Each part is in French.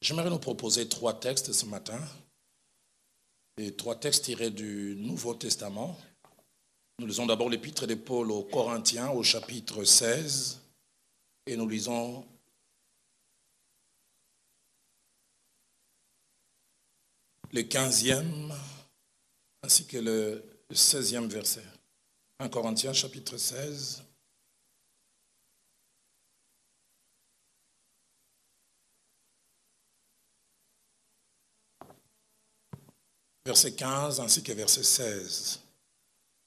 J'aimerais nous proposer 3 textes ce matin. Et 3 textes tirés du Nouveau Testament. Nous lisons d'abord l'épître de Paul aux Corinthiens au chapitre 16. Et nous lisons le 15e ainsi que le 16e verset. 1 Corinthiens chapitre 16. Verset 15 ainsi que verset 16.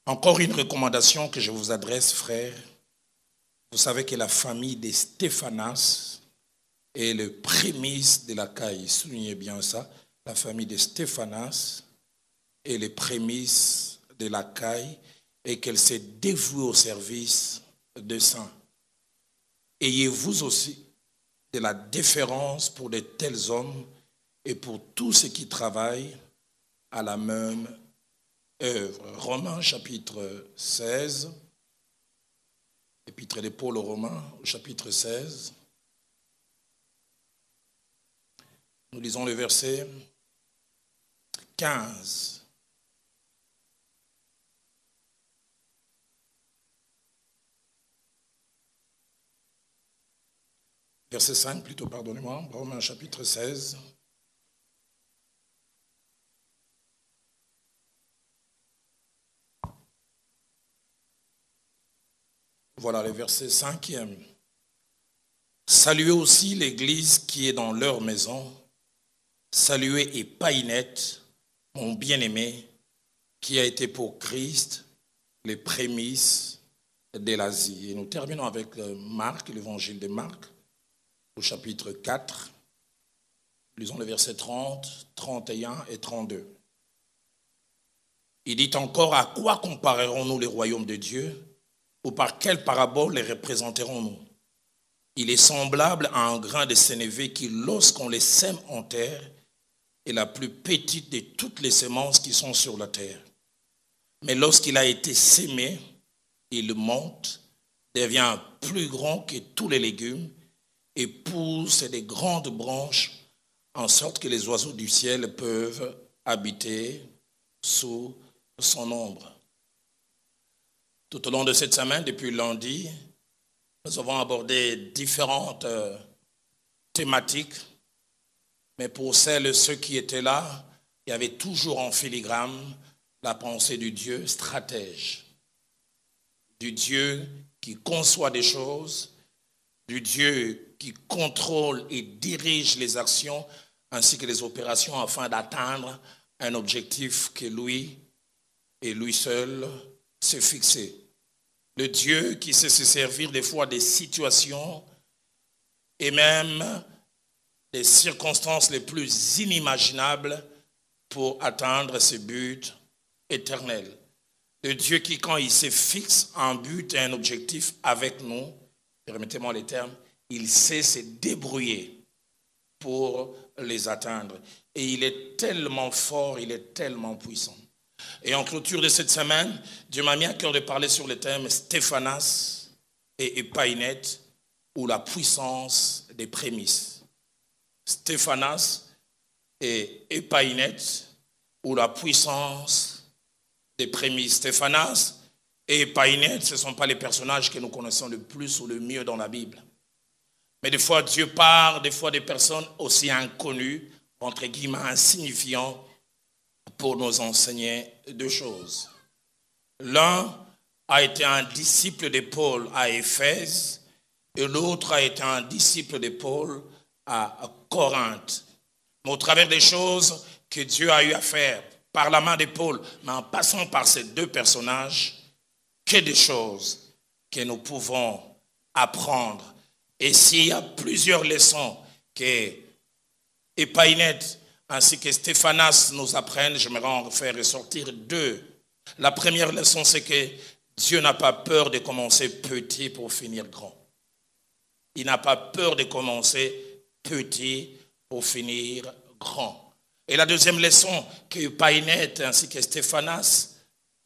Encore une recommandation que je vous adresse, frères. Vous savez que la famille des Stéphanas est le prémisse de l'Achaïe. Soulignez bien ça. La famille des Stéphanas est le prémisse de l'Achaïe et qu'elle s'est dévouée au service des saints. Ayez vous aussi de la déférence pour de tels hommes et pour tous ceux qui travaillent à la même œuvre. Romains chapitre 16, épître de Paul aux Romains au chapitre 16. Nous lisons le verset 15. Verset 5 plutôt, pardonnez-moi, Romains chapitre 16. Voilà le verset 5e. Saluez aussi l'église qui est dans leur maison. Saluez Épaïnette, mon bien-aimé, qui a été pour Christ les prémices de l'Asie. Et nous terminons avec Marc, l'évangile de Marc, au chapitre 4. Lisons les versets 30, 31 et 32. Il dit encore, à quoi comparerons-nous les royaumes de Dieu? Ou par quelle parabole les représenterons-nous? Il est semblable à un grain de sénévé qui, lorsqu'on les sème en terre, est la plus petite de toutes les semences qui sont sur la terre. Mais lorsqu'il a été sémé, il monte, devient plus grand que tous les légumes et pousse des grandes branches en sorte que les oiseaux du ciel peuvent habiter sous son ombre. Tout au long de cette semaine, depuis lundi, nous avons abordé différentes thématiques. Mais pour celles et ceux qui étaient là, il y avait toujours en filigrane la pensée du Dieu stratège, du Dieu qui conçoit des choses, du Dieu qui contrôle et dirige les actions ainsi que les opérations afin d'atteindre un objectif que lui et lui seul s'est fixé. Le Dieu qui sait se servir des fois des situations et même des circonstances les plus inimaginables pour atteindre ses buts éternels. Le Dieu qui, quand il se fixe un but et un objectif avec nous, permettez-moi les termes, il sait se débrouiller pour les atteindre. Et il est tellement fort, il est tellement puissant. Et en clôture de cette semaine, Dieu m'a mis à cœur de parler sur le thème Stéphanas et Épaïnette, ou la puissance des prémices. Stéphanas et Épaïnette, ou la puissance des prémices. Stéphanas et Épaïnette, ce ne sont pas les personnages que nous connaissons le plus ou le mieux dans la Bible. Mais des fois, Dieu parle, des fois des personnes aussi inconnues, entre guillemets insignifiantes, pour nous enseigner 2 choses. L'un a été un disciple de Paul à Éphèse et l'autre a été un disciple de Paul à Corinthe. Mais au travers des choses que Dieu a eu à faire par la main de Paul, mais en passant par ces 2 personnages, que des choses que nous pouvons apprendre. Et s'il y a plusieurs leçons que Épaïnette ainsi que Stéphanas nous apprennent, j'aimerais en faire ressortir 2. La première leçon, c'est que Dieu n'a pas peur de commencer petit pour finir grand. Il n'a pas peur de commencer petit pour finir grand. Et la deuxième leçon que Épaïnette ainsi que Stéphanas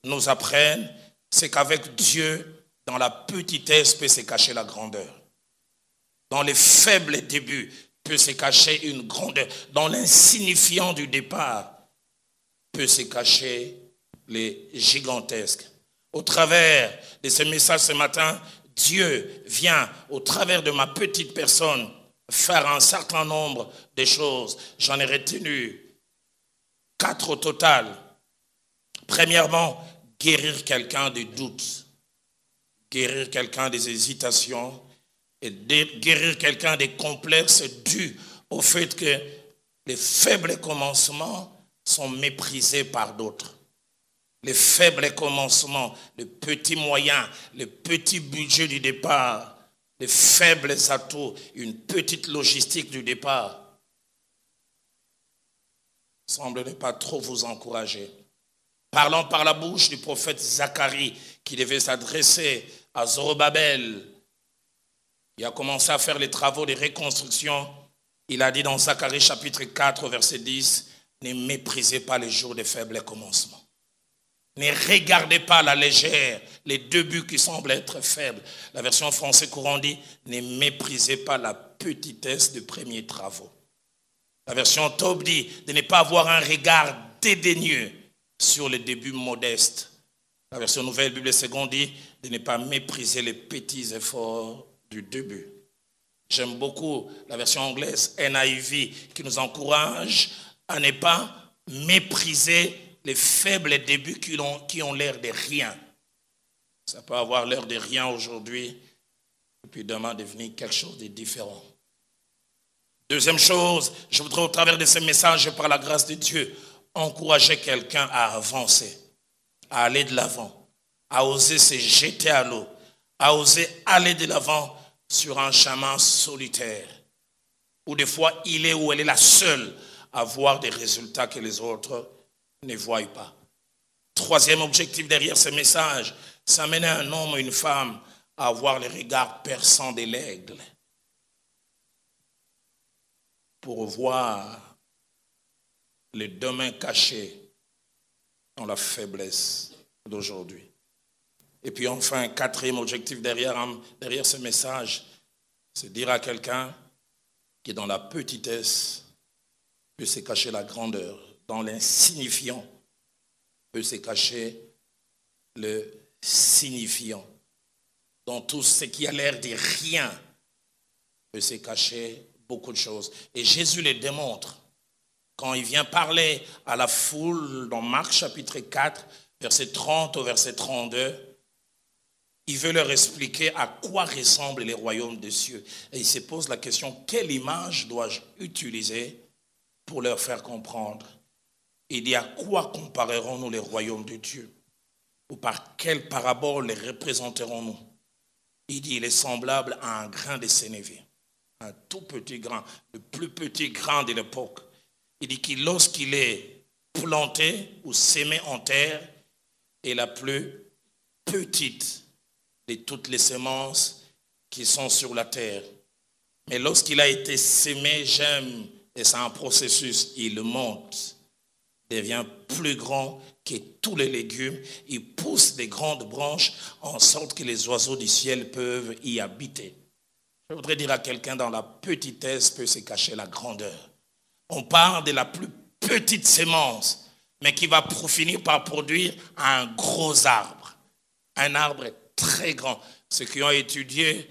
nous apprennent, c'est qu'avec Dieu, dans la petitesse peut se cacher la grandeur. Dans les faibles débuts, peut se cacher une grandeur. Dans l'insignifiant du départ peut se cacher les gigantesques. Au travers de ce message ce matin, Dieu vient, au travers de ma petite personne, faire un certain nombre de choses. J'en ai retenu 4 au total. Premièrement, guérir quelqu'un des doutes, guérir quelqu'un des hésitations et guérir quelqu'un des complexes dus au fait que les faibles commencements sont méprisés par d'autres. Les faibles commencements, les petits moyens, les petits budgets du départ, les faibles atouts, une petite logistique du départ semble ne pas trop vous encourager. Parlant par la bouche du prophète Zacharie qui devait s'adresser à Zorobabel, il a commencé à faire les travaux de reconstruction. Il a dit dans Zacharie chapitre 4 verset 10, ne méprisez pas les jours des faibles commencements. Ne regardez pas à la légère les débuts qui semblent être faibles. La version française courant dit, ne méprisez pas la petitesse des premiers travaux. La version Taube dit de ne pas avoir un regard dédaigneux sur les débuts modestes. La version Nouvelle Bible Seconde dit de ne pas mépriser les petits efforts du début. J'aime beaucoup la version anglaise NIV qui nous encourage à ne pas mépriser les faibles débuts qui ont l'air de rien. Ça peut avoir l'air de rien aujourd'hui et puis demain devenir quelque chose de différent. Deuxième chose, je voudrais au travers de ce message, par la grâce de Dieu, encourager quelqu'un à avancer, à aller de l'avant, à oser se jeter à l'eau, à oser aller de l'avant sur un chemin solitaire, où des fois il est ou elle est la seule à voir des résultats que les autres ne voient pas. Troisième objectif derrière ce message, c'est amener un homme ou une femme à avoir les regards perçants de l'aigle pour voir les domaines cachés dans la faiblesse d'aujourd'hui. Et puis enfin, quatrième objectif derrière ce message, c'est dire à quelqu'un qui dans la petitesse peut se cacher la grandeur, dans l'insignifiant peut se cacher le signifiant, dans tout ce qui a l'air de rien peut se cacher beaucoup de choses. Et Jésus les démontre quand il vient parler à la foule dans Marc chapitre 4, verset 30 au verset 32. Il veut leur expliquer à quoi ressemblent les royaumes des cieux. Et il se pose la question, quelle image dois-je utiliser pour leur faire comprendre? Il dit, à quoi comparerons-nous les royaumes de Dieu? Ou par quelle parabole les représenterons-nous? Il dit, il est semblable à un grain de sénévé. Un tout petit grain, le plus petit grain de l'époque. Il dit que lorsqu'il est planté ou sémé en terre, est la plus petite de toutes les semences qui sont sur la terre. Mais lorsqu'il a été sémé, j'aime, et c'est un processus, il monte, devient plus grand que tous les légumes, il pousse des grandes branches en sorte que les oiseaux du ciel peuvent y habiter. Je voudrais dire à quelqu'un, dans la petitesse peut se cacher la grandeur. On parle de la plus petite sémence, mais qui va finir par produire un gros arbre. Un arbre très grand. Ceux qui ont étudié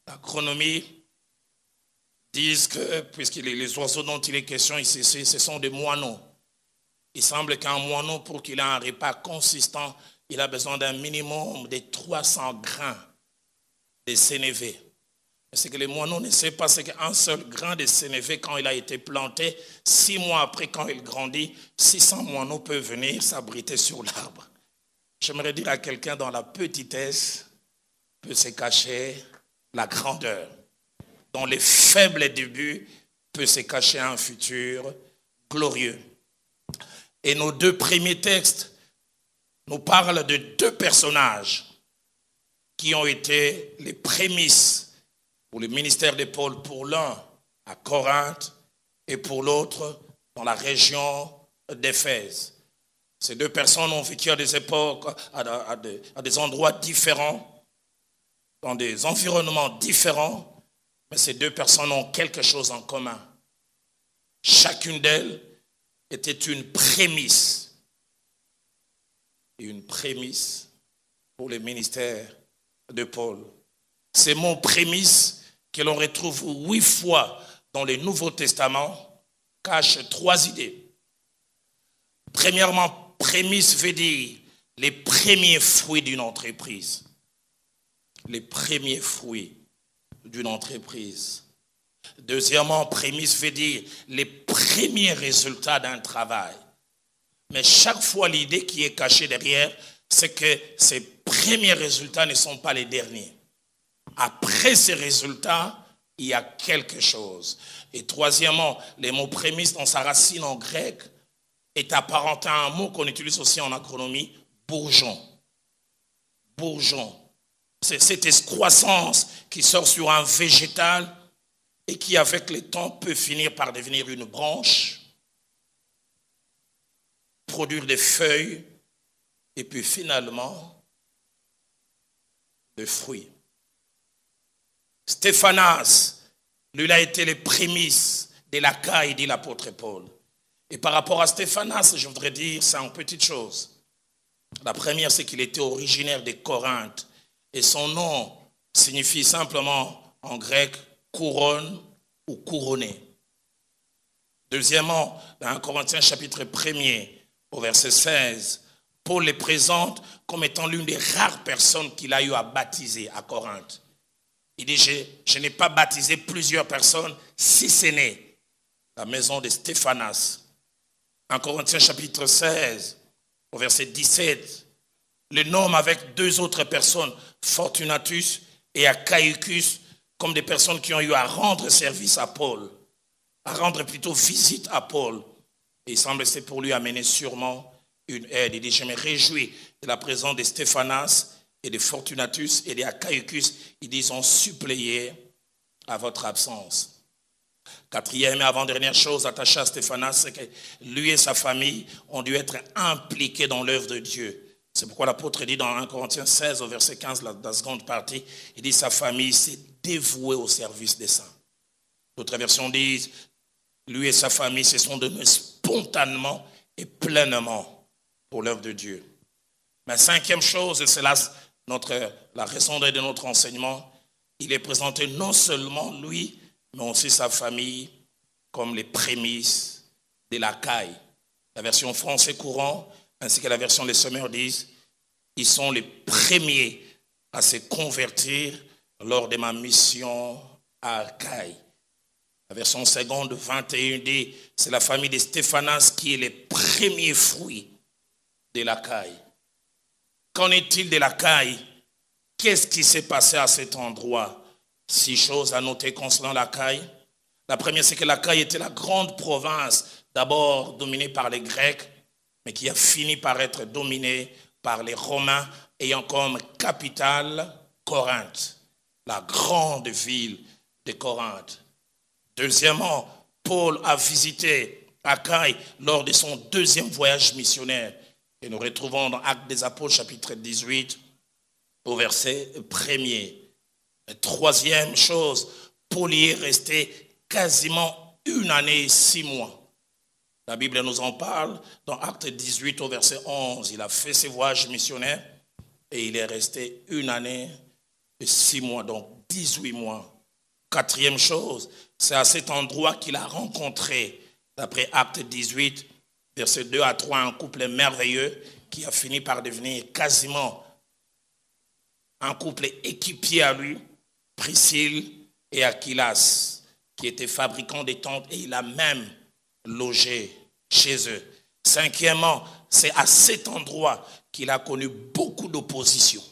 l'agronomie disent que, puisque les oiseaux dont il est question ici, ce sont des moineaux. Il semble qu'un moineau, pour qu'il ait un repas consistant, il a besoin d'un minimum de 300 grains de sénévé. Ce que les moineaux ne savent pas, c'est qu'un seul grain de sénévé, quand il a été planté, 6 mois après, quand il grandit, 600 moineaux peuvent venir s'abriter sur l'arbre. J'aimerais dire à quelqu'un, dans la petitesse peut se cacher la grandeur. Dans les faibles débuts peut se cacher un futur glorieux. Et nos 2 premiers textes nous parlent de 2 personnages qui ont été les prémices pour le ministère de Paul, pour l'un à Corinthe et pour l'autre dans la région d'Éphèse. Ces 2 personnes ont vécu à des époques, à des endroits différents, dans des environnements différents, Mais ces deux personnes ont quelque chose en commun. Chacune d'elles était une prémisse. Et une prémisse pour le ministère de Paul. Ces mots prémisse que l'on retrouve 8 fois dans le Nouveau Testament cachent 3 idées. Premièrement, prémisse veut dire les premiers fruits d'une entreprise. Les premiers fruits d'une entreprise. Deuxièmement, prémisse veut dire les premiers résultats d'un travail. Mais chaque fois, l'idée qui est cachée derrière, c'est que ces premiers résultats ne sont pas les derniers. Après ces résultats, il y a quelque chose. Et troisièmement, le mot prémisse dans sa racine en grec est apparenté à un mot qu'on utilise aussi en agronomie, bourgeon. Bourgeon. C'est cette excroissance qui sort sur un végétal et qui, avec le temps, peut finir par devenir une branche, produire des feuilles et puis finalement des fruits. Stéphanas, lui, a été les prémices de la caille, dit l'apôtre Paul. Et par rapport à Stéphanas, je voudrais dire 5 petites choses. La première, c'est qu'il était originaire de Corinthe. Et son nom signifie simplement en grec couronne ou couronné. Deuxièmement, dans 1 Corinthiens chapitre 1er, au verset 16, Paul les présente comme étant l'une des rares personnes qu'il a eu à baptiser à Corinthe. Il dit, je n'ai pas baptisé plusieurs personnes, si ce n'est la maison de Stéphanas. En Corinthiens chapitre 16, au verset 17, le nomme avec 2 autres personnes, Fortunatus et Achaïcus, comme des personnes qui ont eu à rendre service à Paul, à rendre plutôt visite à Paul. Et il semble que c'est pour lui amener sûrement une aide. Il dit, je me réjouis de la présence de Stéphanas et de Fortunatus et d'Achaïcus. Ils disent, ont suppléé à votre absence. Quatrième et avant-dernière chose attachée à Stéphanas, c'est que lui et sa famille ont dû être impliqués dans l'œuvre de Dieu. C'est pourquoi l'apôtre dit dans 1 Corinthiens 16 au verset 15, la seconde partie, il dit sa famille s'est dévouée au service des saints. D'autres versions disent, lui et sa famille se sont donnés spontanément et pleinement pour l'œuvre de Dieu. Mais 5e chose, et c'est là la raison d'être de notre enseignement, il est présenté non seulement lui, mais aussi sa famille comme les prémices de la caille. La version français courant, ainsi que la version Les Semeurs disent, ils sont les premiers à se convertir lors de ma mission à Achaïe. La version seconde 21 dit, c'est la famille de Stéphanas qui est les premiers fruits de la caille. Qu'en est-il de la caille? Qu'est-ce qui s'est passé à cet endroit? 6 choses à noter concernant la caille. La première, c'est que la caille était la grande province, d'abord dominée par les Grecs, mais qui a fini par être dominée par les Romains, ayant comme capitale Corinthe, la grande ville de Corinthe. Deuxièmement, Paul a visité Achaïe lors de son 2e voyage missionnaire. Et nous retrouvons dans Actes des Apôtres, chapitre 18, au verset 1er. Troisième chose, Paul y est resté quasiment 1 année et 6 mois. La Bible nous en parle dans Actes 18 au verset 11. Il a fait ses voyages missionnaires et il est resté 1 année et 6 mois, donc 18 mois. 4e chose, c'est à cet endroit qu'il a rencontré, d'après Actes 18, verset 2 à 3, un couple merveilleux qui a fini par devenir quasiment un couple équipier à lui, Priscille et Aquilas, qui étaient fabricants de tentes, et il a même logé chez eux. 5e, c'est à cet endroit qu'il a connu beaucoup d'opposition.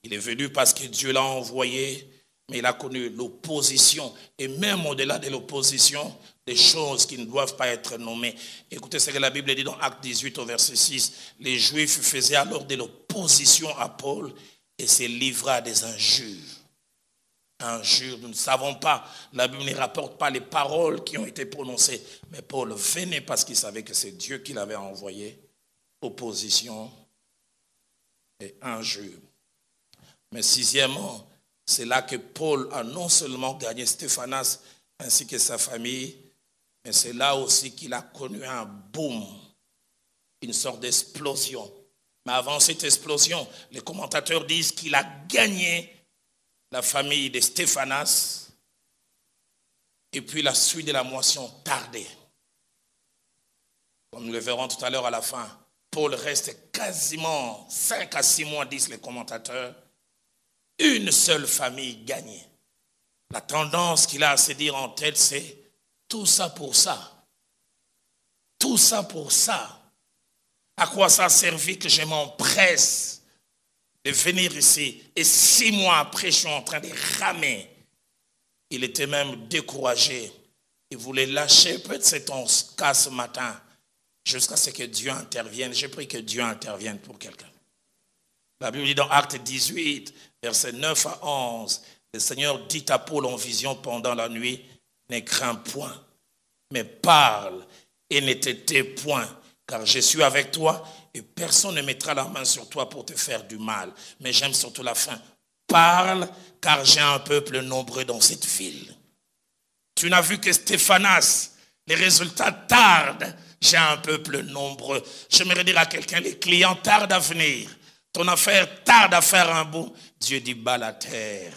Il est venu parce que Dieu l'a envoyé, mais il a connu l'opposition, et même au-delà de l'opposition, des choses qui ne doivent pas être nommées. Écoutez ce que la Bible dit dans Actes 18 au verset 6. Les Juifs faisaient alors de l'opposition à Paul et se livraient à des injures. Injures, nous ne savons pas, la Bible ne rapporte pas les paroles qui ont été prononcées, mais Paul venait parce qu'il savait que c'est Dieu qui l'avait envoyé. Opposition et injures. Mais 6e, C'est là que Paul a non seulement gagné Stéphanas ainsi que sa famille, mais c'est là aussi qu'il a connu un boom, une sorte d'explosion. Mais avant cette explosion, les commentateurs disent qu'il a gagné la famille de Stéphanas et puis la suite de la moisson tardait. Comme nous le verrons tout à l'heure à la fin, Paul reste quasiment 5 à 6 mois, disent les commentateurs, une seule famille gagnée. La tendance qu'il a à se dire en tête, c'est tout ça pour ça. Tout ça pour ça. À quoi ça a servi que je m'empresse de venir ici et 6 mois après, je suis en train de ramer. Il était même découragé. Il voulait lâcher peut-être cet cas ce matin jusqu'à ce que Dieu intervienne. J'ai pris que Dieu intervienne pour quelqu'un. La Bible dit dans Actes 18, versets 9 à 11, le Seigneur dit à Paul en vision pendant la nuit, ne crains point, mais parle et ne te tais point, car je suis avec toi et personne ne mettra la main sur toi pour te faire du mal. Mais j'aime surtout la fin. Parle, car j'ai un peuple nombreux dans cette ville. Tu n'as vu que Stéphanas, les résultats tardent, j'ai un peuple nombreux. J'aimerais dire à quelqu'un, les clients tardent à venir. Ton affaire tarde à faire un bout. Dieu dit, bas la terre.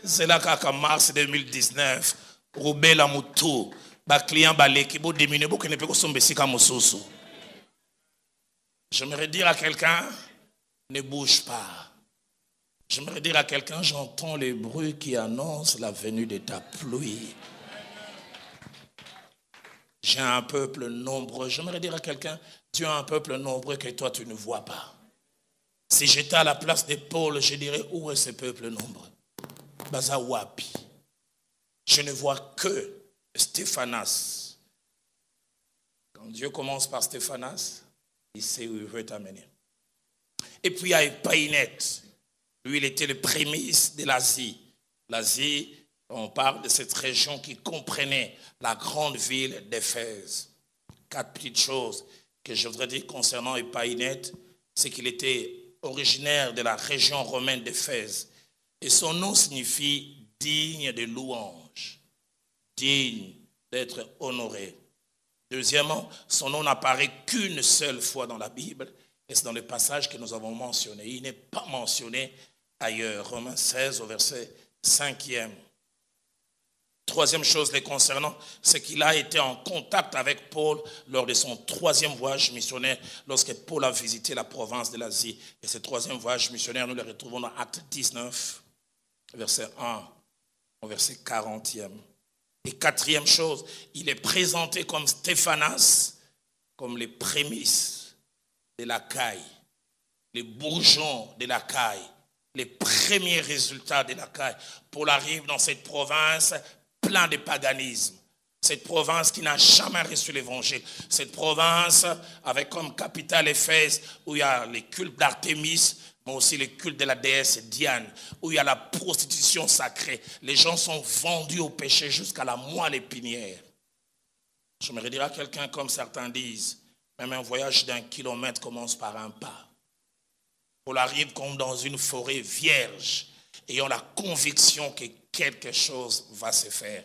C'est là qu'en mars 2019, Roubaix la moutou, ba client balé qui beau diminuer beaucoup ne peut que son besika mosusu. J'aimerais dire à quelqu'un, ne bouge pas. J'aimerais dire à quelqu'un, j'entends les bruits qui annoncent la venue de ta pluie. J'ai un peuple nombreux. J'aimerais dire à quelqu'un, tu as un peuple nombreux que toi tu ne vois pas. Si j'étais à la place de Paul, je dirais, où est ce peuple nombreux? Baza wapi. Je ne vois que Stéphanas. Quand Dieu commence par Stéphanas, il sait où il veut t'amener. Et puis il y a Epaïnette. Lui, il était le prémisse de l'Asie. L'Asie, on parle de cette région qui comprenait la grande ville d'Éphèse. 4 petites choses que je voudrais dire concernant Epaïnette, c'est qu'il était originaire de la région romaine d'Éphèse. Et son nom signifie digne de louange, digne d'être honoré. Deuxièmement, son nom n'apparaît qu'une seule fois dans la Bible, et c'est dans le passage que nous avons mentionné. Il n'est pas mentionné ailleurs. Romains 16 au verset 5e. Troisième chose les concernant, c'est qu'il a été en contact avec Paul lors de son 3e voyage missionnaire, lorsque Paul a visité la province de l'Asie. Et ce 3e voyage missionnaire, nous le retrouvons dans Actes 19, verset 1 au verset 40e. Et 4e chose, il est présenté comme Stéphanas, comme les prémices de la caille, les bourgeons de la caille, les premiers résultats de la caille. Paul arrive dans cette province plein de paganisme. Cette province qui n'a jamais reçu l'évangile. Cette province avec comme capitale Éphèse, où il y a les cultes d'Artémis, mais aussi les cultes de la déesse Diane, où il y a la prostitution sacrée. Les gens sont vendus au péché jusqu'à la moelle épinière. Je me redirai à quelqu'un comme certains disent, même un voyage d'1 kilomètre commence par un pas. Paul arrive comme dans une forêt vierge, ayant la conviction que quelque chose va se faire.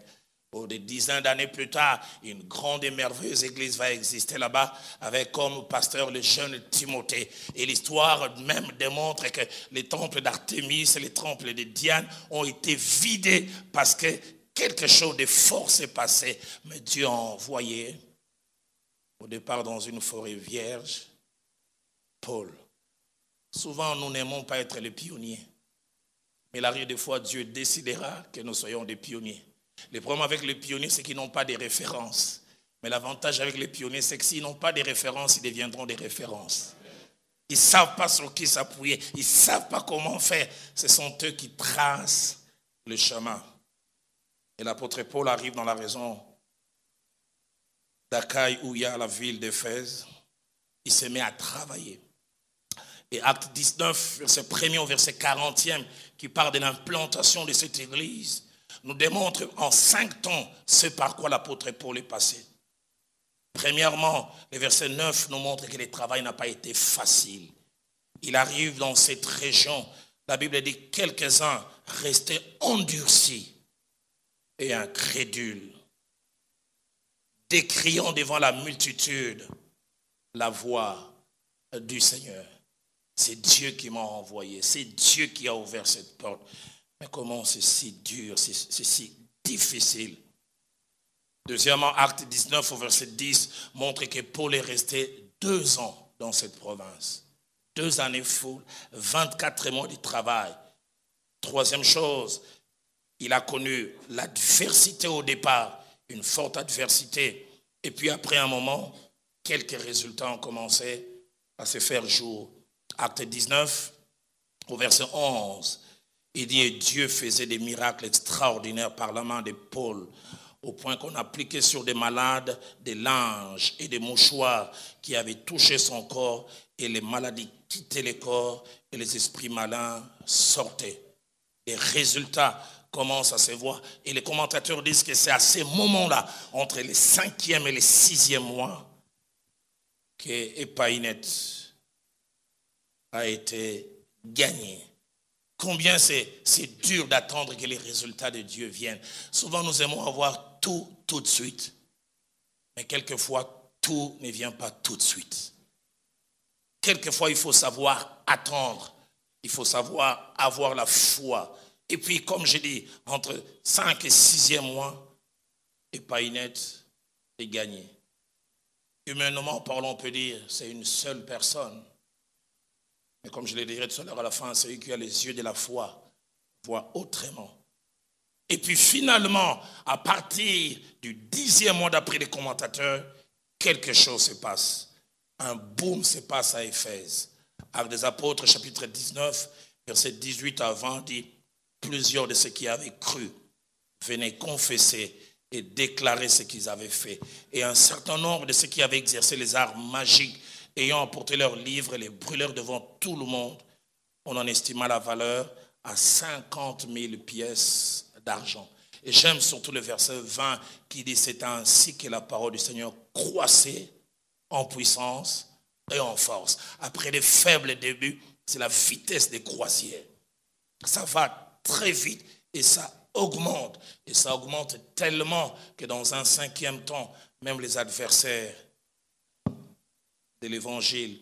Des dizaines d'années plus tard, une grande et merveilleuse église va exister là-bas avec comme pasteur le jeune Timothée. Et l'histoire même démontre que les temples d'Artémis et les temples de Diane ont été vidés parce que quelque chose de fort s'est passé. Mais Dieu a envoyé, au départ dans une forêt vierge, Paul. Souvent, nous n'aimons pas être les pionniers. Mais il arrive des fois, Dieu décidera que nous soyons des pionniers. Le problème avec les pionniers, c'est qu'ils n'ont pas de références. Mais l'avantage avec les pionniers, c'est que s'ils n'ont pas de références, ils deviendront des références. Ils ne savent pas sur qui s'appuyer. Ils ne savent pas comment faire. Ce sont eux qui tracent le chemin. Et l'apôtre Paul arrive dans la région d'Achaïe où il y a la ville d'Éphèse. Il se met à travailler. Et Acte 19, verset 1er au verset 40e, qui parle de l'implantation de cette église, nous démontre en 5 temps ce par quoi l'apôtre Paul est passé. Premièrement, le verset 9 nous montre que le travail n'a pas été facile. Il arrive dans cette région La Bible dit quelques-uns restaient endurcis et incrédules, décriant devant la multitude la voix du Seigneur. C'est Dieu qui m'a envoyé, c'est Dieu qui a ouvert cette porte. Mais comment c'est si dur, c'est si difficile. Deuxièmement, Acte 19 au verset 10 montre que Paul est resté 2 ans dans cette province. 2 années folles, 24 mois de travail. Troisième chose, il a connu l'adversité au départ, une forte adversité. Et puis après un moment, quelques résultats ont commencé à se faire jour. Acte 19 au verset 11, il dit, Dieu faisait des miracles extraordinaires par la main de Paul, au point qu'on appliquait sur des malades des linges et des mouchoirs qui avaient touché son corps, et les maladies quittaient le corps et les esprits malins sortaient. Les résultats commencent à se voir. Et les commentateurs disent que c'est à ces moments-là, entre le 5e et le 6e mois, qu'Epaïnette a été gagné. Combien c'est dur d'attendre que les résultats de Dieu viennent. Souvent, nous aimons avoir tout de suite. Mais quelquefois, tout ne vient pas tout de suite. Quelquefois, il faut savoir attendre. Il faut savoir avoir la foi. Et puis, comme je dis, entre 5 et 6e mois, Epaïnette est gagné. Humainement parlant, on peut dire c'est une seule personne. Mais comme je le dirai tout à l'heure à la fin, celui qui a les yeux de la foi voit autrement. Et puis finalement, à partir du 10e mois d'après les commentateurs, quelque chose se passe. Un boom se passe à Éphèse. Actes des Apôtres, chapitre 19, verset 18 à 20, dit « Plusieurs de ceux qui avaient cru venaient confesser et déclarer ce qu'ils avaient fait. Et un certain nombre de ceux qui avaient exercé les arts magiques, ayant apporté leurs livres et les brûlèrent devant tout le monde, on en estima la valeur à 50 000 pièces d'argent. » Et j'aime surtout le verset 20 qui dit « C'est ainsi que la parole du Seigneur croissait en puissance et en force. » Après les faibles débuts, c'est la vitesse des croisières. Ça va très vite et ça augmente. Et ça augmente tellement que dans un 5e temps, même les adversaires de l'évangile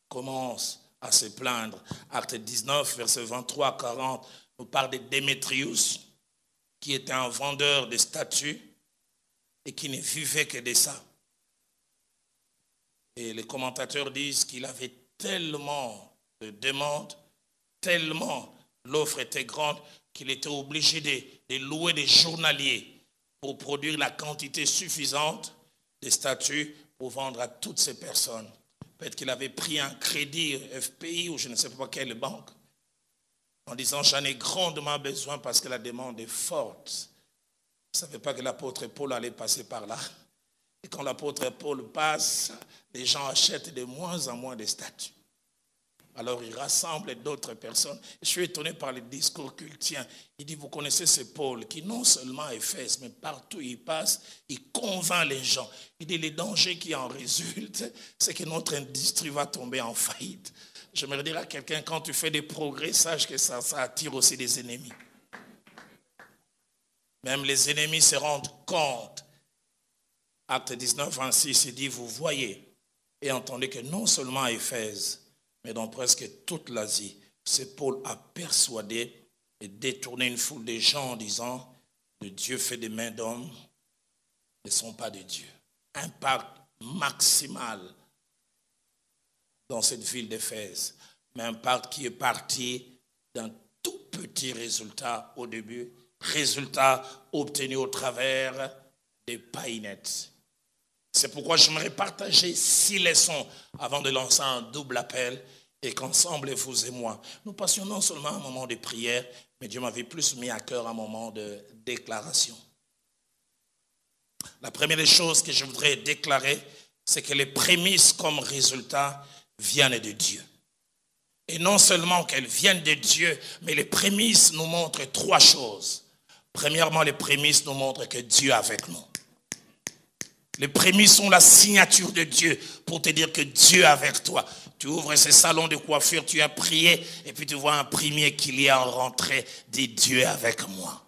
commencent à se plaindre. Acte 19, versets 23 à 40, nous parle de Démétrius, qui était un vendeur de statues et qui ne vivait que de ça. Et les commentateurs disent qu'il avait tellement de demandes, tellement l'offre était grande, qu'il était obligé de louer des journaliers pour produire la quantité suffisante de statues pour vendre à toutes ces personnes. Peut-être qu'il avait pris un crédit FPI ou je ne sais pas quelle banque en disant j'en ai grandement besoin parce que la demande est forte. Il ne savait pas que l'apôtre Paul allait passer par là. Et quand l'apôtre Paul passe, les gens achètent de moins en moins de statues. Alors il rassemble d'autres personnes. Je suis étonné par le discours qu'il tient. Il dit, vous connaissez ce Paul qui non seulement à Éphèse, mais partout où il passe, il convainc les gens. Il dit, les dangers qui en résultent, c'est que notre industrie va tomber en faillite. J'aimerais dire à quelqu'un, quand tu fais des progrès, sache que ça attire aussi des ennemis. Même les ennemis se rendent compte. Acte 19, 26, il dit, vous voyez et entendez que non seulement à Éphèse, mais dans presque toute l'Asie, c'est Paul a persuadé et détourné une foule de gens en disant « Le Dieu fait des mains d'hommes ne sont pas de Dieu ». Impact maximal dans cette ville d'Éphèse, mais impact qui est parti d'un tout petit résultat au début, résultat obtenu au travers d'Epaïnette. C'est pourquoi j'aimerais partager 6 leçons avant de lancer un double appel et qu'ensemble, vous et moi, nous passions non seulement un moment de prière, mais Dieu m'avait plus mis à cœur un moment de déclaration. La première des choses que je voudrais déclarer, c'est que les prémices comme résultat viennent de Dieu. Et non seulement qu'elles viennent de Dieu, mais les prémices nous montrent 3 choses. Premièrement, les prémices nous montrent que Dieu est avec nous. Les prémices sont la signature de Dieu pour te dire que Dieu est avec toi. Tu ouvres ces salons de coiffure, tu as prié, et puis tu vois un premier client rentrer, dit Dieu est avec moi.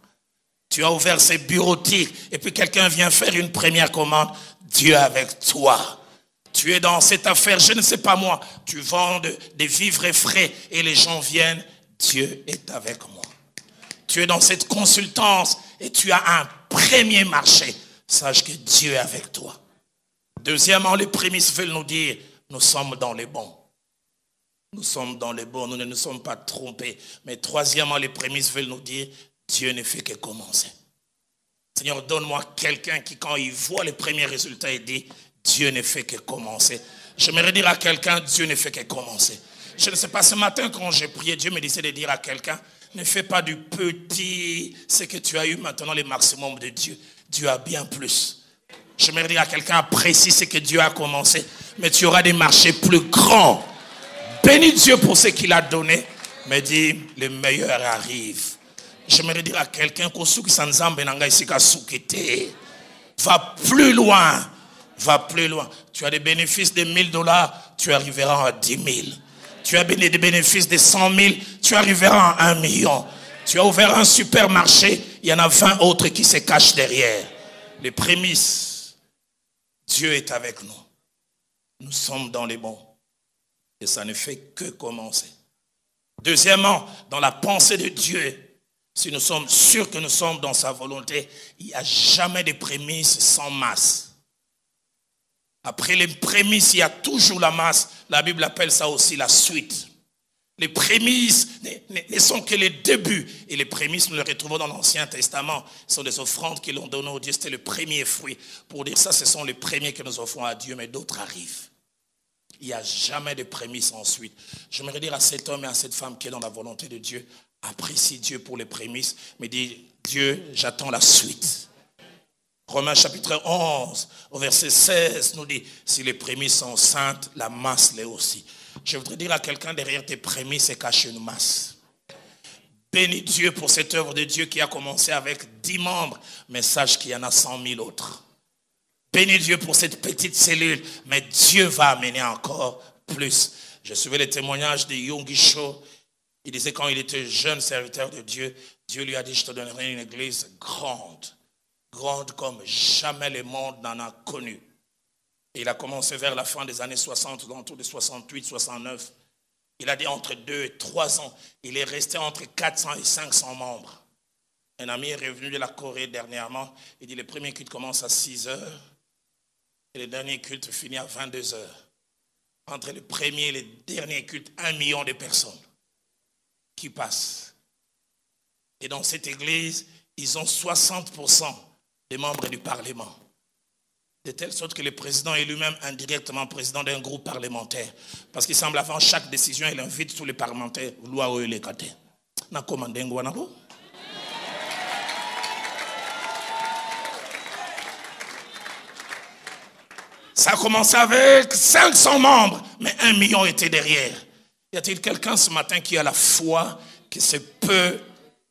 Tu as ouvert ces bureautiques, et puis quelqu'un vient faire une première commande, Dieu est avec toi. Tu es dans cette affaire, je ne sais pas moi, tu vends des vivres frais, et les gens viennent, Dieu est avec moi. Tu es dans cette consultance, et tu as un premier marché, sache que Dieu est avec toi. Deuxièmement, les prémices veulent nous dire, nous sommes dans les bons. Nous sommes dans les bons, nous ne nous sommes pas trompés. Mais troisièmement, les prémices veulent nous dire, Dieu ne fait que commencer. Seigneur, donne-moi quelqu'un qui, quand il voit les premiers résultats, il dit, Dieu ne fait que commencer. J'aimerais dire à quelqu'un, Dieu ne fait que commencer. Je ne sais pas, ce matin quand j'ai prié, Dieu me disait de dire à quelqu'un, ne fais pas du petit, ce que tu as eu maintenant, le maximum de Dieu. Dieu a bien plus. J'aimerais dire à quelqu'un, apprécie ce que Dieu a commencé, mais tu auras des marchés plus grands. Bénis Dieu pour ce qu'il a donné, mais dis, le meilleur arrive. J'aimerais dire à quelqu'un, va plus loin, va plus loin. Tu as des bénéfices de 1000 $, tu arriveras à 10 000. Tu as des bénéfices de 100 000, tu arriveras à 1 million. Tu as ouvert un supermarché, il y en a 20 autres qui se cachent derrière. Les prémices, Dieu est avec nous. Nous sommes dans les bons. Et ça ne fait que commencer. Deuxièmement, dans la pensée de Dieu, si nous sommes sûrs que nous sommes dans sa volonté, il n'y a jamais de prémices sans masse. Après les prémices, il y a toujours la masse. La Bible appelle ça aussi la suite. Les prémices ne sont que les débuts. Et les prémices, nous les retrouvons dans l'Ancien Testament. Ce sont des offrandes qu'ils ont données au Dieu. C'était le premier fruit. Pour dire ça, ce sont les premiers que nous offrons à Dieu, mais d'autres arrivent. Il n'y a jamais de prémices ensuite. J'aimerais dire à cet homme et à cette femme qui est dans la volonté de Dieu, apprécie Dieu pour les prémices, mais dis, Dieu, j'attends la suite. Romains chapitre 11, au verset 16, nous dit, si les prémices sont saintes, la masse l'est aussi. Je voudrais dire à quelqu'un, derrière tes prémices se cache une masse. Bénis Dieu pour cette œuvre de Dieu qui a commencé avec 10 membres, mais sache qu'il y en a 100 000 autres. Bénis Dieu pour cette petite cellule, mais Dieu va amener encore plus. Je suivais les témoignages de Yonggi Cho. Il disait quand il était jeune serviteur de Dieu, Dieu lui a dit, je te donnerai une église grande. Grande comme jamais le monde n'en a connu. Et il a commencé vers la fin des années 60, autour de 68, 69. Il a dit entre 2 et 3 ans, il est resté entre 400 et 500 membres. Un ami est revenu de la Corée dernièrement. Il dit, le premier culte commence à 6 heures. Et le dernier culte finit à 22 heures. Entre le premier et le dernier culte, 1 million de personnes qui passent. Et dans cette église, ils ont 60% des membres du Parlement. De telle sorte que le président est lui-même indirectement président d'un groupe parlementaire. Parce qu'il semble avant chaque décision, il invite tous les parlementaires. Ça a commencé avec 500 membres, mais 1 million était derrière. Y a-t-il quelqu'un ce matin qui a la foi que ce peu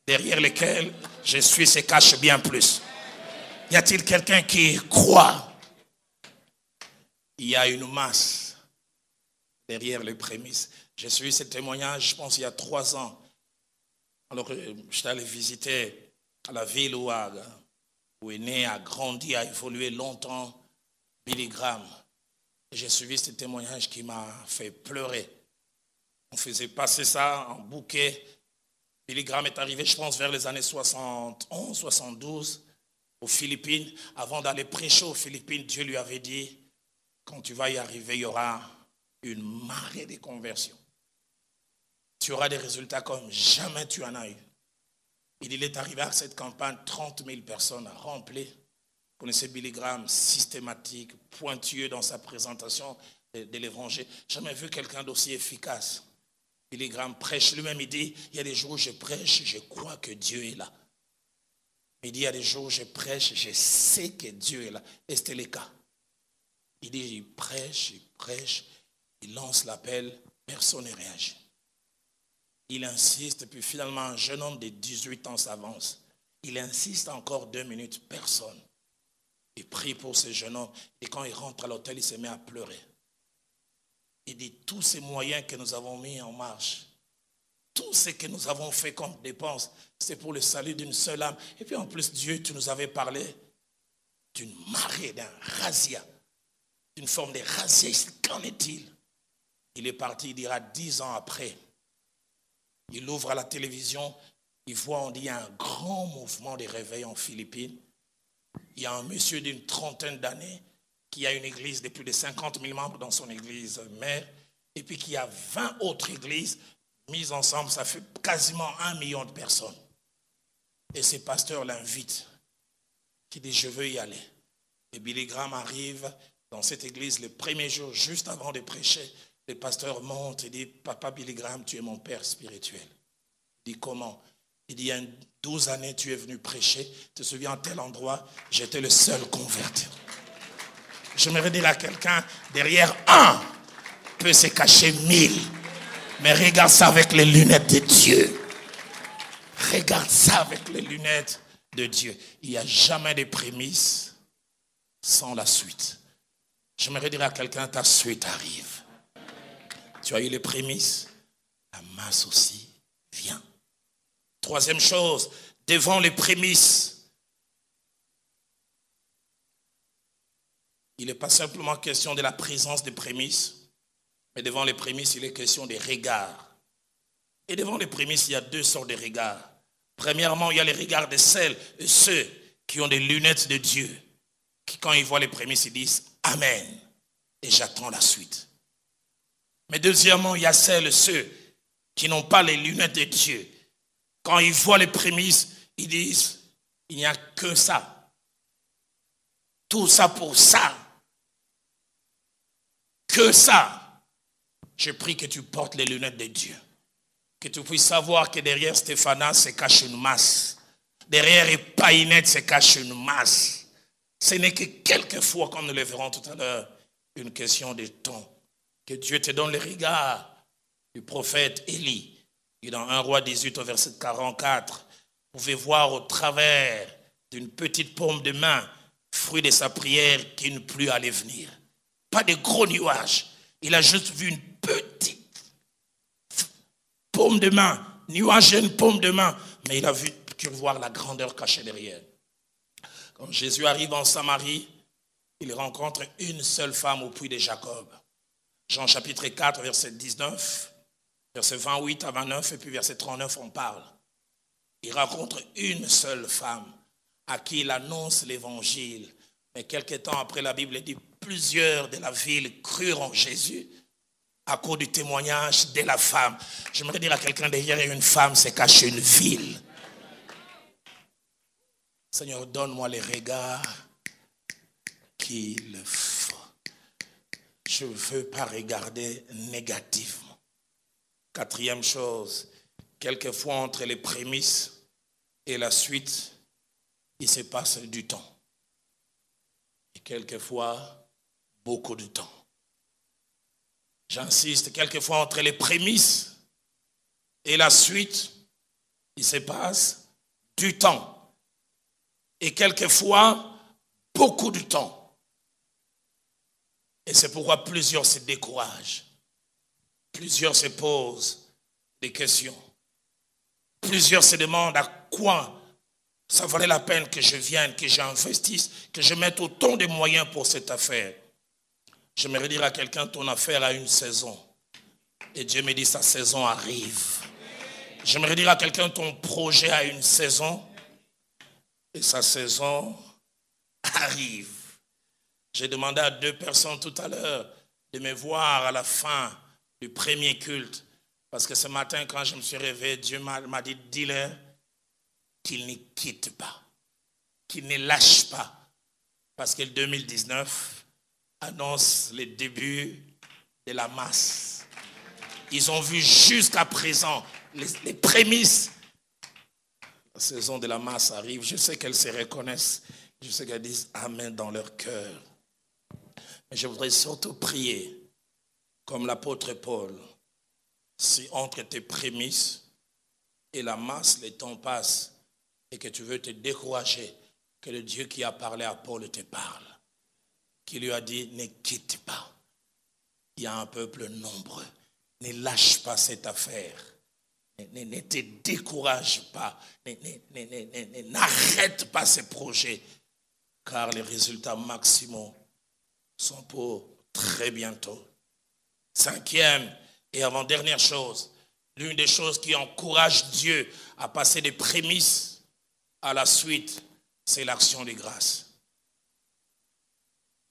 derrière lequel je suis se cache bien plus? Y a-t-il quelqu'un qui croit? Il y a une masse derrière les prémices. J'ai suivi ce témoignage, je pense, il y a 3 ans. Alors que j'étais allé visiter à la ville où est né, a grandi, a évolué longtemps, Billy Graham. J'ai suivi ce témoignage qui m'a fait pleurer. On faisait passer ça en bouquet. Billy Graham est arrivé, je pense, vers les années 71, 72, aux Philippines. Avant d'aller prêcher aux Philippines, Dieu lui avait dit, quand tu vas y arriver, il y aura une marée de conversions. Tu auras des résultats comme jamais tu en as eu. Il est arrivé à cette campagne, 30 000 personnes remplies. Vous connaissez Billy Graham, systématique, pointueux dans sa présentation de l'évangile. Jamais vu quelqu'un d'aussi efficace. Billy Graham prêche lui-même, il dit, il y a des jours où je prêche, je crois que Dieu est là. Il dit, il y a des jours où je prêche, je sais que Dieu est là. Et c'était le cas. Il dit, il prêche, il lance l'appel, personne ne réagit. Il insiste, puis finalement, un jeune homme de 18 ans s'avance. Il insiste encore 2 minutes, personne. Il prie pour ce jeune homme. Et quand il rentre à l'hôtel, il se met à pleurer. Il dit, tous ces moyens que nous avons mis en marche, tout ce que nous avons fait comme dépense, c'est pour le salut d'une seule âme. Et puis en plus, Dieu, tu nous avais parlé d'une marée, d'un razzia, d'une forme de razzia. Qu'en est-il? Il est parti, il dira 10 ans après. Il ouvre à la télévision, il voit, on dit, un grand mouvement de réveil en Philippines. Il y a un monsieur d'une trentaine d'années qui a une église de plus de 50 000 membres dans son église mère, et puis qui a 20 autres églises mises ensemble, ça fait quasiment 1 million de personnes. Et ces pasteurs l'invitent, qui dit, je veux y aller. Et Billy Graham arrive dans cette église le premier jour, juste avant de prêcher. Le pasteur monte et dit, papa Billy Graham, tu es mon père spirituel. Il dit, comment? Il dit, il y a 12 années, tu es venu prêcher. Tu te souviens, à tel endroit, j'étais le seul converti. J'aimerais dire à quelqu'un, derrière un peut se cacher 1000. Mais regarde ça avec les lunettes de Dieu. Regarde ça avec les lunettes de Dieu. Il n'y a jamais de prémices sans la suite. J'aimerais dire à quelqu'un, ta suite arrive. Tu as eu les prémices, la masse aussi vient. Troisième chose, devant les prémices, il n'est pas simplement question de la présence des prémices, mais devant les prémices, il est question des regards. Et devant les prémices, il y a 2 sortes de regards. Premièrement, il y a les regards de celles et ceux qui ont des lunettes de Dieu, qui quand ils voient les prémices, ils disent « Amen » et j'attends la suite. Mais deuxièmement, il y a celles et ceux qui n'ont pas les lunettes de Dieu. Quand ils voient les prémices, ils disent « Il n'y a que ça. Tout ça pour ça. Que ça. » Je prie que tu portes les lunettes de Dieu. Que tu puisses savoir que derrière Stéphanas se cache une masse. Derrière Epaïnette se cache une masse. Ce n'est que quelquefois, comme nous le verrons tout à l'heure, une question de temps. Que Dieu te donne le regard du prophète Élie. Et dans 1 Roi 18 au verset 44, vous pouvez voir au travers d'une petite paume de main, fruit de sa prière, qu'une pluie allait venir. Pas de gros nuages. Il a juste vu une petite paume de main, nuage et une paume de main, mais il a vu voir la grandeur cachée derrière. Quand Jésus arrive en Samarie, il rencontre une seule femme au puits de Jacob. Jean chapitre 4, verset 19, verset 28 à 29, et puis verset 39, on parle. Il rencontre une seule femme à qui il annonce l'évangile. Mais quelques temps après, la Bible dit, plusieurs de la ville crurent en Jésus à cause du témoignage de la femme. J'aimerais dire à quelqu'un, derrière une femme se cache une ville. Seigneur, donne-moi les regards qu'il faut. Je ne veux pas regarder négativement. Quatrième chose, quelquefois entre les prémices et la suite, il se passe du temps. Et quelquefois, beaucoup de temps. J'insiste, quelquefois entre les prémices et la suite, il se passe du temps. Et quelquefois, beaucoup de temps. Et c'est pourquoi plusieurs se découragent. Plusieurs se posent des questions. Plusieurs se demandent à quoi ça valait la peine que je vienne, que j'investisse, que je mette autant de moyens pour cette affaire. J'aimerais dire à quelqu'un, ton affaire a une saison. Et Dieu me dit, sa saison arrive. J'aimerais dire à quelqu'un, ton projet a une saison. Et sa saison arrive. J'ai demandé à 2 personnes tout à l'heure de me voir à la fin du premier culte. Parce que ce matin, quand je me suis réveillé, Dieu m'a dit, dis-leur qu'ils ne quittent pas, qu'ils ne lâchent pas. Parce que le 2019 annonce le début de la masse. Ils ont vu jusqu'à présent les prémices. La saison de la masse arrive. Je sais qu'elles se reconnaissent. Je sais qu'elles disent Amen dans leur cœur. Mais je voudrais surtout prier, comme l'apôtre Paul, si entre tes prémices et la masse, le temps passe et que tu veux te décourager, que le Dieu qui a parlé à Paul te parle. Qui lui a dit, ne quitte pas. Il y a un peuple nombreux. Ne lâche pas cette affaire. Ne te décourage pas. N'arrête pas ces projets. Car les résultats maximaux sont pour très bientôt. Cinquième et avant-dernière chose, l'une des choses qui encourage Dieu à passer des prémices à la suite, c'est l'action de grâce.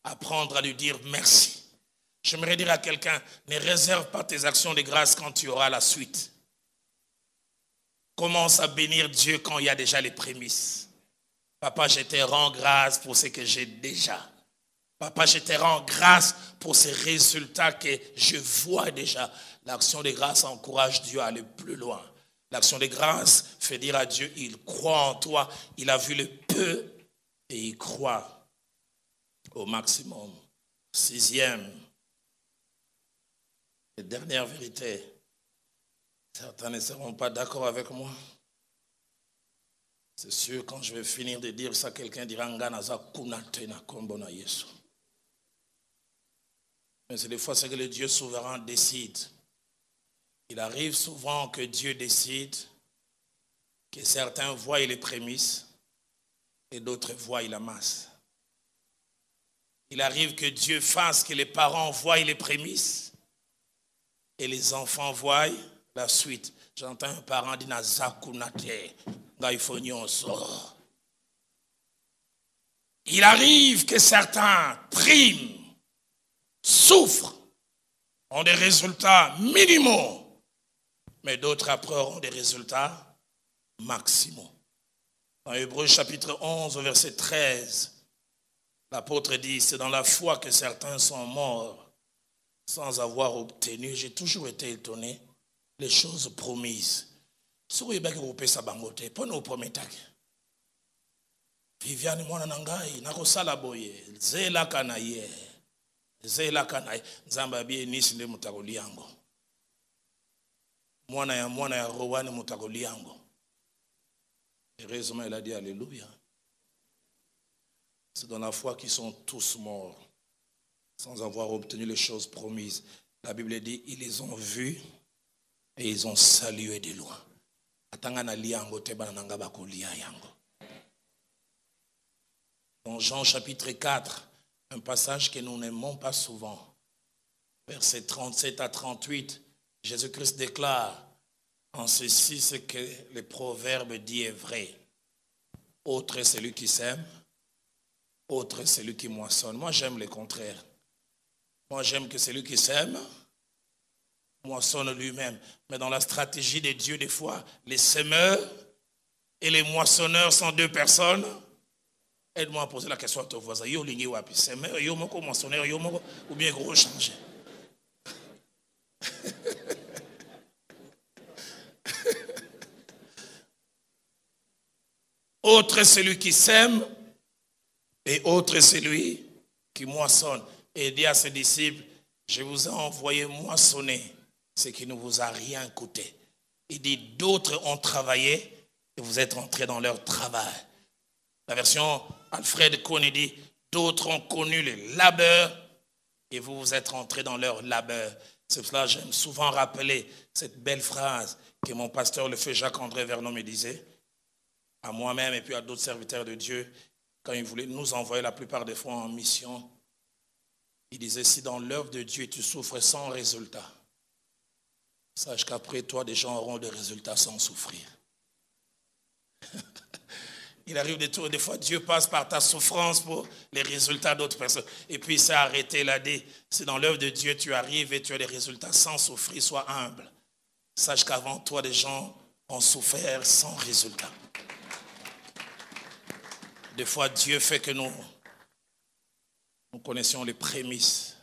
Apprendre à lui dire merci. J'aimerais dire à quelqu'un, ne réserve pas tes actions de grâce quand tu auras la suite. Commence à bénir Dieu quand il y a déjà les prémices. Papa, je te rends grâce pour ce que j'ai déjà. Papa, je te rends grâce pour ces résultats que je vois déjà. L'action de grâce encourage Dieu à aller plus loin. L'action de grâce fait dire à Dieu, il croit en toi. Il a vu le peu et il croit au maximum. Sixième et dernière vérité. Certains ne seront pas d'accord avec moi. C'est sûr, quand je vais finir de dire ça, quelqu'un dira Nganaza kunate na kombo na Yesu. Mais c'est des fois ce que le Dieu souverain décide. Il arrive souvent que Dieu décide que certains voient les prémices et d'autres voient la masse. Il arrive que Dieu fasse que les parents voient les prémices et les enfants voient la suite. J'entends un parent dire Nazakunate. Il arrive que certains priment, souffrent, ont des résultats minimaux, mais d'autres après auront des résultats maximaux. Dans Hébreux chapitre 11, verset 13, l'apôtre dit, c'est dans la foi que certains sont morts sans avoir obtenu. J'ai toujours été étonné, les choses promises. Si vous avez vous sa bangote, pour nous promettre. Viviane mwana nangai, nakosala boye, zela kanaye, zela kanaye, nzamba bie nisi nde mutakoli yango. Mwana ya rowani mutakoli yango. Heureusement, il a dit alléluia. C'est dans la foi qu'ils sont tous morts, sans avoir obtenu les choses promises. La Bible dit, ils les ont vus et ils ont salué de loin. Dans Jean chapitre 4, un passage que nous n'aimons pas souvent, versets 37 à 38, Jésus-Christ déclare, en ceci ce que le proverbe dit est vrai. Autre est celui qui sème, autre est celui qui moissonne. Moi j'aime le contraire. Moi j'aime que celui qui sème moissonne lui-même. Mais dans la stratégie de Dieu, des fois, les semeurs et les moissonneurs sont deux personnes. Aide-moi à poser la question à ton voisin. Yo lingi wapi? Semeur, yo moko moissonneur, yo moko ou bien gros changer. Autre est celui qui sème et autre est celui qui moissonne. Et il dit à ses disciples, je vous ai envoyé moissonner ce qui ne vous a rien coûté. Il dit, d'autres ont travaillé et vous êtes entrés dans leur travail. La version Alfred Kohn dit, d'autres ont connu le labeur et vous êtes entrés dans leur labeur. C'est pour cela que j'aime souvent rappeler cette belle phrase que mon pasteur, le feu Jacques-André Vernon, me disait, à moi-même et puis à d'autres serviteurs de Dieu, quand il voulait nous envoyer la plupart des fois en mission. Il disait, si dans l'œuvre de Dieu tu souffres sans résultat, sache qu'après toi, des gens auront des résultats sans souffrir. Il arrive des fois, Dieu passe par ta souffrance pour les résultats d'autres personnes. Et puis il s'est arrêté, il a dit, si dans l'œuvre de Dieu tu arrives et tu as des résultats sans souffrir, sois humble. Sache qu'avant toi, des gens ont souffert sans résultat. Des fois, Dieu fait que nous connaissions les prémices.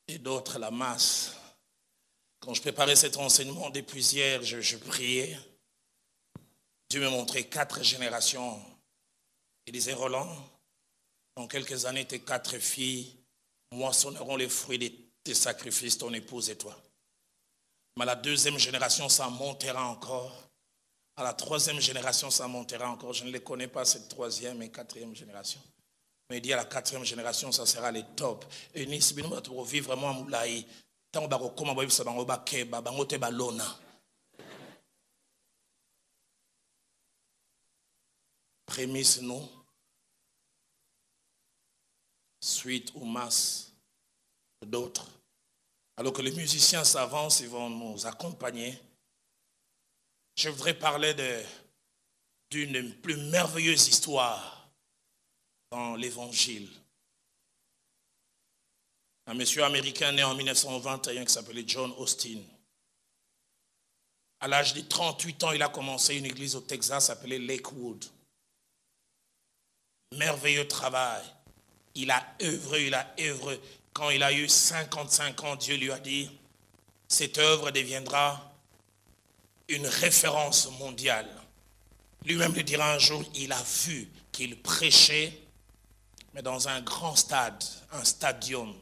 Et d'autres, la masse. Quand je préparais cet enseignement depuis hier, je priais. Dieu me montrait 4 générations. Il disait, Roland, dans quelques années, tes 4 filles moissonneront les fruits de tes sacrifices, ton épouse et toi. Mais à la 2e génération, ça montera encore. À la 3e génération, ça montera encore. Je ne les connais pas, cette 3e et 4e génération. Mais il dit à la 4e génération, ça sera les top. Et ni si nous allons vivre vraiment à Moulaï, tant qu'on va comment vivre ça, on va keba, on va lona. Prémisse nous, suite ou masse d'autres. Alors que les musiciens s'avancent, ils vont nous accompagner. Je voudrais parler d'une plus merveilleuse histoire dans l'Évangile. Un monsieur américain né en 1921 qui s'appelait John Austin. À l'âge de 38 ans, il a commencé une église au Texas appelée Lakewood. Merveilleux travail. Il a œuvré. Quand il a eu 55 ans, Dieu lui a dit, cette œuvre deviendra une référence mondiale. Lui-même le dira un jour, il a vu qu'il prêchait, mais dans un grand stade, un stadium,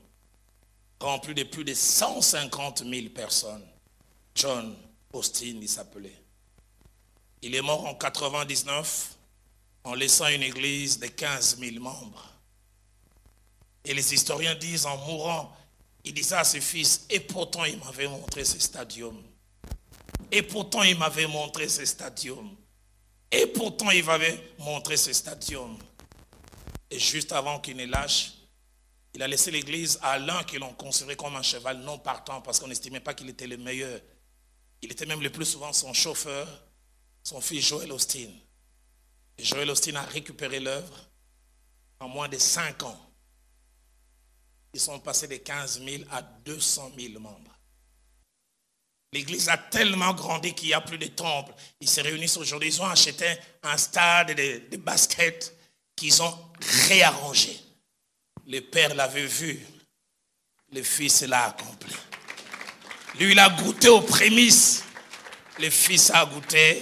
rempli de plus de 150 000 personnes. John Austin, il s'appelait. Il est mort en 99 en laissant une église de 15 000 membres. Et les historiens disent, en mourant, il disait à ses fils, et pourtant il m'avait montré ce stadium. Et pourtant il m'avait montré ce stadium. Et pourtant il m'avait montré ce stadium. Et juste avant qu'il ne lâche, il a laissé l'église à l'un que l'on considérait comme un cheval non partant parce qu'on n'estimait pas qu'il était le meilleur. Il était même le plus souvent son chauffeur, son fils Joel Austin. Et Joel Austin a récupéré l'œuvre en moins de 5 ans. Ils sont passés de 15 000 à 200 000 membres. L'église a tellement grandi qu'il n'y a plus de temple. Ils se réunissent aujourd'hui. Ils ont acheté un stade de basket qu'ils ont réarrangé. Le père l'avait vu. Le fils l'a accompli. Lui, il a goûté aux prémices. Le fils a goûté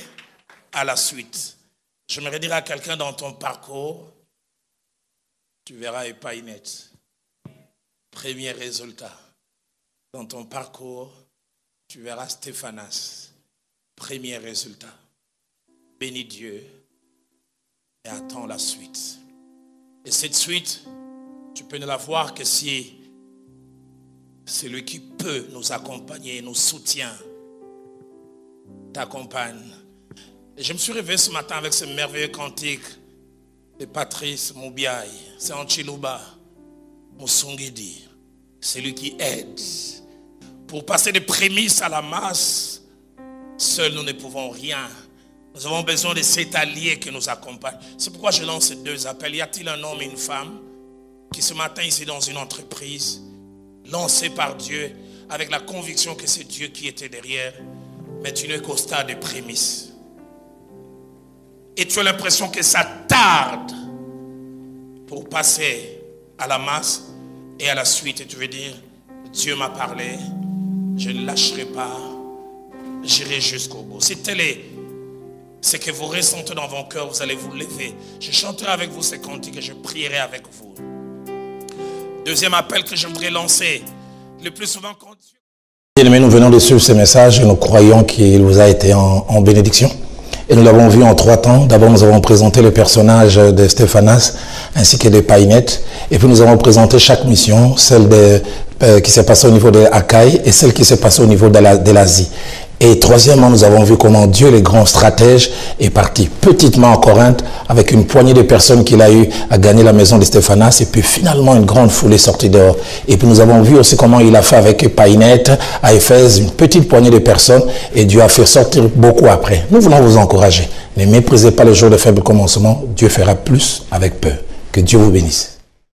à la suite. J'aimerais dire à quelqu'un dans ton parcours, tu verras Epainet. Premier résultat. Dans ton parcours, tu verras Stéphanas. Premier résultat. Bénis Dieu et attends la suite. Et cette suite, tu peux ne la voir que si celui qui peut nous accompagner, nous soutient, t'accompagne. Et je me suis réveillé ce matin avec ce merveilleux cantique de Patrice Moubiaï. C'est en Chiluba, Moussungidi. C'est lui qui aide. Pour passer des prémices à la masse, seuls nous ne pouvons rien. Nous avons besoin de cet allié qui nous accompagne. C'est pourquoi je lance ces 2 appels. Y a-t-il un homme et une femme qui ce matin ici dans une entreprise, lancée par Dieu, avec la conviction que c'est Dieu qui était derrière, mais tu n'es qu'au stade de prémices. Et tu as l'impression que ça tarde pour passer à la masse et à la suite. Et tu veux dire, Dieu m'a parlé, je ne lâcherai pas, j'irai jusqu'au bout. Si tel est ce que vous ressentez dans vos cœurs, vous allez vous lever. Je chanterai avec vous ces cantiques et je prierai avec vous. Deuxième appel que je voudrais lancer, le plus souvent quand Dieu... Bien-aimés, nous venons de suivre ce message et nous croyons qu'il vous a été en bénédiction. Et nous l'avons vu en 3 temps. D'abord, nous avons présenté le personnage de Stéphanas ainsi que de Painet. Et puis, nous avons présenté chaque mission, celle qui s'est passée au niveau de Achaïe et celle qui s'est passée au niveau de l'Asie. Et troisièmement, nous avons vu comment Dieu, le grand stratège, est parti petitement en Corinthe avec une poignée de personnes qu'il a eu à gagner la maison de Stéphanas. Et puis finalement, une grande foule est sortie dehors. Et puis nous avons vu aussi comment il a fait avec Painet à Éphèse, une petite poignée de personnes. Et Dieu a fait sortir beaucoup après. Nous voulons vous encourager. Ne méprisez pas le jour de faible commencement. Dieu fera plus avec peu. Que Dieu vous bénisse.